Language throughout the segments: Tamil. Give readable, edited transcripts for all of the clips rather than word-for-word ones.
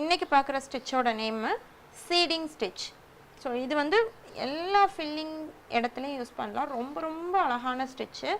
இன்றைக்கி பார்க்குற ஸ்டிச்சோட நேமு சீடிங் ஸ்டிச். ஸோ இது வந்து எல்லா ஃபில்லிங் இடத்துலையும் யூஸ் பண்ணலாம். ரொம்ப ரொம்ப அழகான ஸ்டிச்சு.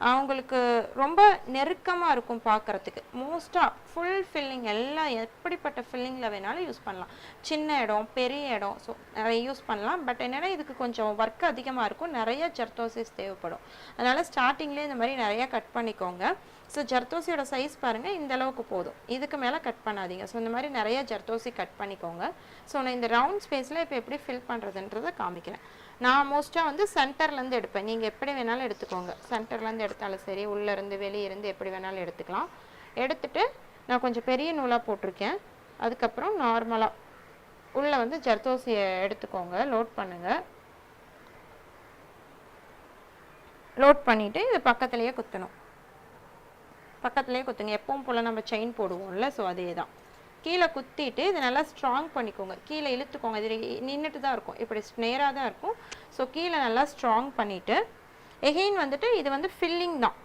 அவங்களுக்கு ரொம்ப நெருக்கமாக இருக்கும் பார்க்குறதுக்கு. மோஸ்ட்டாக ஃபுல் ஃபில்லிங் எல்லாம் எப்படிப்பட்ட ஃபில்லிங்கில் வேணாலும் யூஸ் பண்ணலாம். சின்ன இடம், பெரிய இடம், ஸோ நிறைய யூஸ் பண்ணலாம். பட் என்னென்னா இதுக்கு கொஞ்சம் ஒர்க் அதிகமாக இருக்கும், நிறைய ஜர்தோசிஸ் தேவைப்படும். அதனால் ஸ்டார்டிங்லேயே இந்த மாதிரி நிறையா கட் பண்ணிக்கோங்க. ஸோ ஜர்தோசியோட சைஸ் பாருங்கள், இந்த அளவுக்கு போதும், இதுக்கு மேலே கட் பண்ணாதீங்க. ஸோ இந்த மாதிரி நிறைய ஜர்தோசி கட் பண்ணிக்கோங்க. ஸோ நான் இந்த ரவுண்ட் ஸ்பேஸில் இப்போ எப்படி ஃபில் பண்ணுறதுன்றதை காமிக்கிறேன். நான் மோஸ்ட்டாக வந்து சென்டர்லேருந்து எடுப்பேன். நீங்கள் எப்படி வேணாலும் எடுத்துக்கோங்க. சென்டர்லேருந்து எடுத்தாலும் சரி, உள்ளேருந்து வெளியிருந்து எப்படி வேணாலும் எடுத்துக்கலாம். எடுத்துகிட்டு நான் கொஞ்சம் பெரிய நூலாக போட்டிருக்கேன். அதுக்கப்புறம் நார்மலாக உள்ளே வந்து ஜர்தோசியை எடுத்துக்கோங்க, லோட் பண்ணுங்கள். லோட் பண்ணிவிட்டு இது பக்கத்துலேயே குத்தணும். பக்கத்துலேயே குத்துங்க. எப்பவும் போல் நம்ம செயின் போடுவோம்ல, ஸோ அதே தான். கீழே குத்திட்டு இதை நல்லா ஸ்ட்ராங் பண்ணிக்கோங்க. கீழே இழுத்துக்கோங்க. இது நின்றுட்டு தான் இருக்கும், இப்படி நேராக தான் இருக்கும். ஸோ கீழே நல்லா ஸ்ட்ராங் பண்ணிவிட்டு எகெயின் வந்துட்டு இது வந்து ஃபில்லிங் தான்.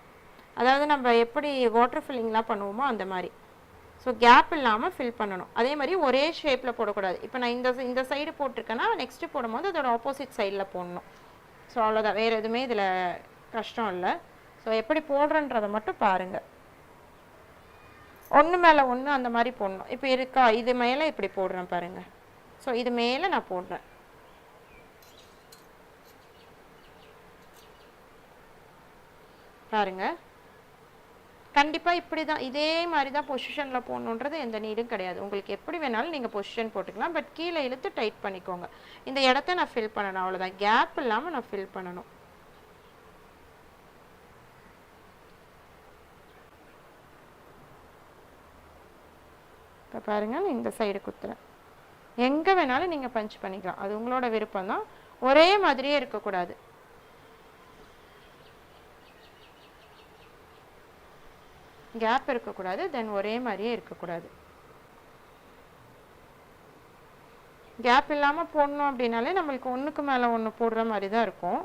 அதாவது நம்ம எப்படி வாட்டர் ஃபில்லிங்லாம் பண்ணுவோமோ அந்த மாதிரி. ஸோ கேப் இல்லாமல் ஃபில் பண்ணணும். அதே மாதிரி ஒரே ஷேப்பில் போடக்கூடாது. இப்போ நான் இந்த சைடு போட்டிருக்கேன்னா நெக்ஸ்ட்டு போடும்போது அதோட ஆப்போசிட் சைடில் போடணும். ஸோ அவ்வளோதான், வேறு எதுவுமே இதில் கஷ்டம் இல்லை. ஸோ எப்படி போடுறன்றதை மட்டும் பாருங்கள். ஒன்று மேலே ஒன்று அந்த மாதிரி போடணும். இப்போ இருக்கா, இது மேலே இப்படி போடுறேன் பாருங்கள். ஸோ இது மேலே நான் போடுறேன். பாருங்கள், கண்டிப்பாக இப்படி தான், இதே மாதிரி தான் பொசிஷனில் போடணுன்றது எந்த நீடும் கிடையாது. உங்களுக்கு எப்படி வேணாலும் நீங்கள் பொசிஷன் போட்டுக்கலாம். பட் கீழே இழுத்து டைட் பண்ணிக்கோங்க. இந்த இடத்த நான் ஃபில் பண்ணணும், அவ்வளோதான். கேப் இல்லாமல் நான் ஃபில் பண்ணணும். இப்போ பாருங்கள், இந்த சைடு குத்துறேன். எங்கே வேணாலும் நீங்கள் பஞ்ச் பண்ணிக்கலாம், அது உங்களோட விருப்பம் தான். ஒரே மாதிரியே இருக்கக்கூடாது. கேப் இருக்கக்கூடாது, தென் ஒரே மாதிரியே இருக்கக்கூடாது. கேப் இல்லாமல் போடணும் அப்படின்னாலே நம்மளுக்கு ஒன்றுக்கு மேலே ஒன்று போடுற மாதிரி தான் இருக்கும்.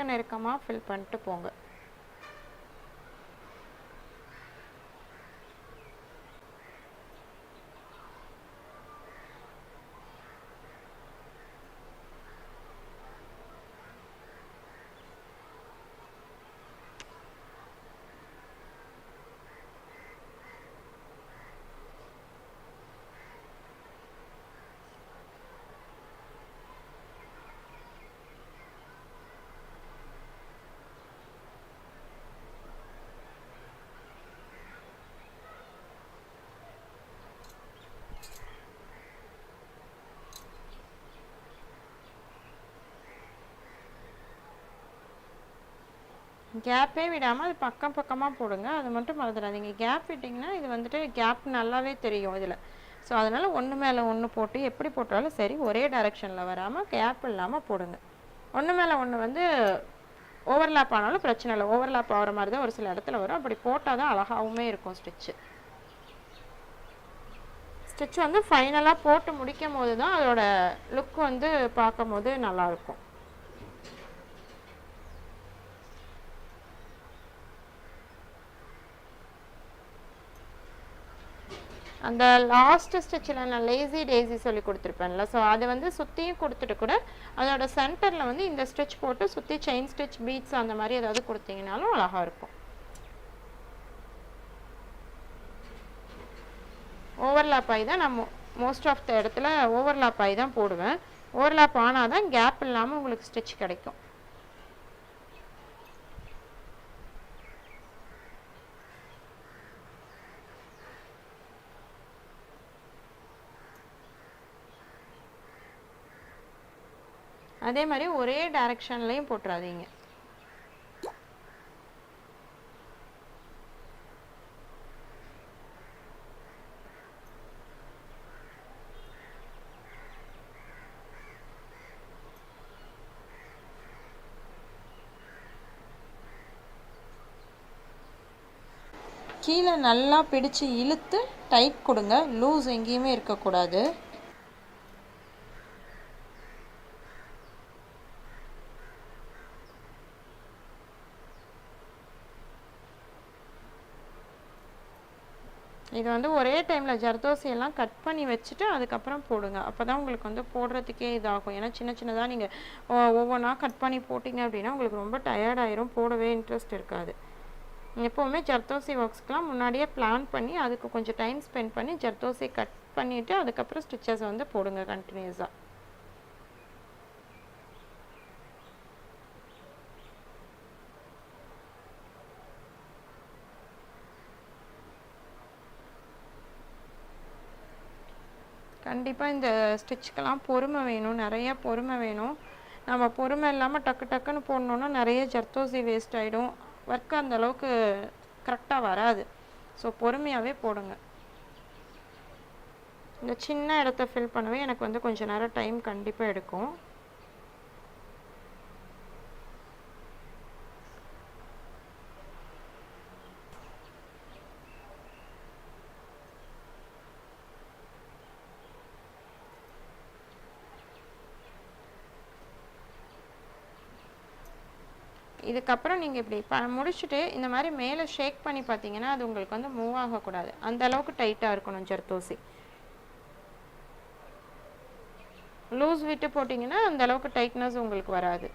நெருக்கமாக ஃபில் பண்ணிட்டு போங்க. கேப்பே விடாமல் அது பக்கமாக போடுங்க. அது மட்டும் மறந்துடாதீங்க. கேப் விட்டிங்கன்னா இது வந்துட்டு கேப் நல்லாவே தெரியும் இதில். ஸோ அதனால் ஒன்று மேலே ஒன்று போட்டு எப்படி போட்டாலும் சரி, ஒரே டைரெக்ஷனில் வராமல் கேப் இல்லாமல் போடுங்க. ஒன்று மேலே ஒன்று வந்து ஓவர்லாப் ஆனாலும் பிரச்சனை இல்லை. ஓவர்லாப் ஆகிற மாதிரி தான் ஒரு சில இடத்துல வரும். அப்படி போட்டால் தான் அழகாகவுமே இருக்கும் ஸ்டிச்சு. ஸ்டிச் வந்து ஃபைனலாக போட்டு முடிக்கும் போது தான் அதோட லுக் வந்து பார்க்கும் போது நல்லாயிருக்கும். அந்த லாஸ்ட் ஸ்டிச்சில் நான் லேசி டேசி சொல்லி கொடுத்துருப்பேன்ல, ஸோ அதை வந்து சுற்றியும் கொடுத்துட்டு கூட அதோட சென்டரில் வந்து இந்த ஸ்டிச் போட்டு சுற்றி செயின் ஸ்டிச், பீட்ஸ் அந்த மாதிரி ஏதாவது கொடுத்தீங்கனாலும் அழகாக இருக்கும். ஓவர்லாப் ஆகி தான் நான் மோஸ்ட் ஆஃப் த இடத்துல ஓவர்லாப் ஆகி தான் போடுவேன். ஓவர்லாப் ஆனால் தான் கேப் இல்லாமல் உங்களுக்கு ஸ்டிச் கிடைக்கும். அதே மாதிரி ஒரே டைரக்ஷன்லையும் போட்டுறாதீங்க. கீழே நல்லா பிடிச்சு இழுத்து டைட் கொடுங்க, லூஸ் எங்கேயுமே இருக்கக்கூடாது. இது வந்து ஒரே டைமில் ஜர்தோசியெல்லாம் கட் பண்ணி வச்சுட்டு அதுக்கப்புறம் போடுங்க. அப்போ தான் உங்களுக்கு வந்து போடுறதுக்கே இதாகும். ஏன்னா சின்ன சின்னதாக நீங்கள் ஒவ்வொன்றா கட் பண்ணி போட்டிங்க அப்படின்னா உங்களுக்கு ரொம்ப டயர்டாயிரும், போடவே இன்ட்ரெஸ்ட் இருக்காது. எப்போவுமே ஜர்தோசி ஒர்க்ஸ்க்கெலாம் முன்னாடியே பிளான் பண்ணி அதுக்கு கொஞ்சம் டைம் ஸ்பெண்ட் பண்ணி ஜர்தோசி கட் பண்ணிவிட்டு அதுக்கப்புறம் ஸ்டிச்சஸ் வந்து போடுங்க கண்டினியூஸாக. கண்டிப்பாக இந்த ஸ்டிச்சுக்கெல்லாம் பொறுமை வேணும், நிறைய பொறுமை வேணும். நம்ம பொறுமை இல்லாமல் டக்கு டக்குன்னு போடணுன்னா நிறைய ஜர்தோசி வேஸ்ட் ஆகிடும், ஒர்க்கு அந்தளவுக்கு கரெக்டாக வராது. ஸோ பொறுமையாகவே போடுங்க. இந்த சின்ன இடத்த ஃபில் பண்ணவே எனக்கு வந்து கொஞ்சம் நேரம் டைம் கண்டிப்பாக எடுக்கும். இதுக்கப்புறம் நீங்கள் இப்படி முடிச்சுட்டு இந்த மாதிரி மேலே ஷேக் பண்ணி பார்த்தீங்கன்னா அது உங்களுக்கு வந்து மூவ் ஆகக்கூடாது, அந்த அளவுக்கு டைட்டாக இருக்கணும் ஜர்தோசி. லூஸ் விட்டு போட்டிங்கன்னா அந்த அளவுக்கு டைட்னஸ் உங்களுக்கு வராது.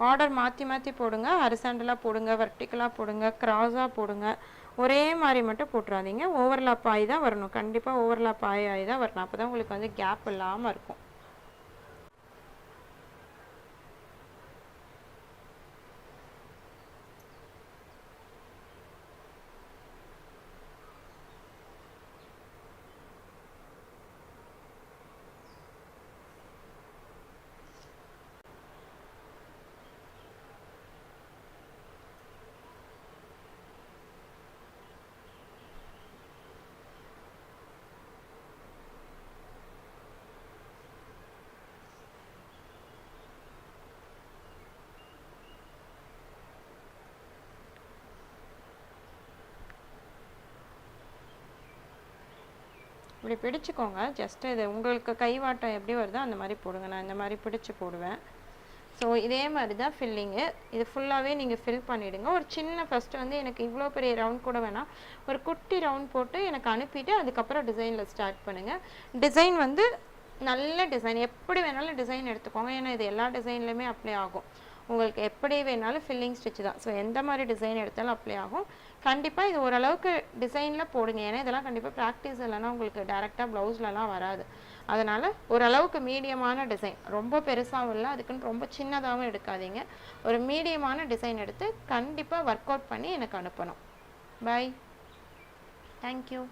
ஆர்டர் மாற்றி மாற்றி போடுங்க, ஹரிசாண்டலாக போடுங்க, வெர்டிக்கலாக போடுங்க, கிராஸாக போடுங்க, ஒரே மாதிரி மட்டும் போட்டுறாதீங்க. ஓவர்லாப் ஆகி தான் வரணும், கண்டிப்பாக ஓவர்லாப் ஆகி தான் வரணும். அப்போ தான் உங்களுக்கு வந்து கேப் இல்லாமல் இருக்கும். இப்படி பிடிச்சிக்கோங்க, ஜஸ்ட்டு இது உங்களுக்கு கைவாட்டம் எப்படி வருதோ அந்த மாதிரி போடுங்க. நான் இந்த மாதிரி பிடிச்சி போடுவேன். ஸோ இதே மாதிரி தான் ஃபில்லிங்கு. இது ஃபுல்லாகவே நீங்கள் ஃபில் பண்ணிவிடுங்க. ஒரு சின்ன ஃபஸ்ட்டு வந்து எனக்கு இவ்வளோ பெரிய ரவுண்ட் கூட வேணாம், ஒரு குட்டி ரவுண்ட் போட்டு எனக்கு அனுப்பிட்டு அதுக்கப்புறம் டிசைனில் ஸ்டார்ட் பண்ணுங்கள். டிசைன் வந்து நல்ல டிசைன், எப்படி வேணாலும் டிசைன் எடுத்துக்கோங்க. ஏன்னா இது எல்லா டிசைன்லையுமே அப்ளை ஆகும். உங்களுக்கு எப்படி வேணாலும் ஃபில்லிங் ஸ்டிச் தான். ஸோ எந்த மாதிரி டிசைன் எடுத்தாலும் அப்ளை ஆகும். கண்டிப்பாக இது ஓரளவுக்கு டிசைனில் போடுங்க, ஏன்னா இதெல்லாம் கண்டிப்பாக ப்ராக்டிஸ் இல்லைன்னா உங்களுக்கு டேரெக்டாக ப்ளவுஸ்லலாம் வராது. அதனால் ஓரளவுக்கு மீடியமான டிசைன், ரொம்ப பெருசாகவும் இல்லை அதுக்குன்னு ரொம்ப சின்னதாகவும் எடுக்காதீங்க. ஒரு மீடியமான டிசைன் எடுத்து கண்டிப்பாக ஒர்க் அவுட் பண்ணி எனக்கு அனுப்பணும். Bye, thank you.